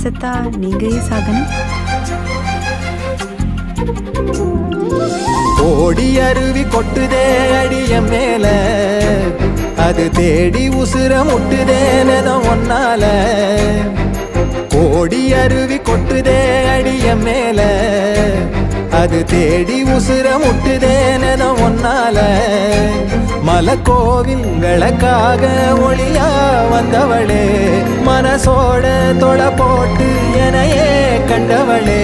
செத்தா நீங்க ஏன் சாகணும்? ஓடி அருவி கொட்டுதே அடிய மேல, அது தேடி உசுர முட்டுதேனதம் ஒன்னால. ஓடி அருவி கொட்டுதே அடிய மேல, அது தேடி உசுர முட்டுதேனதம் ஒன்னால. மலக்கோவில் விளக்காக ஒளியா வந்தவளே, மனசோட தொலை போட்டு எனையே கண்டவளே.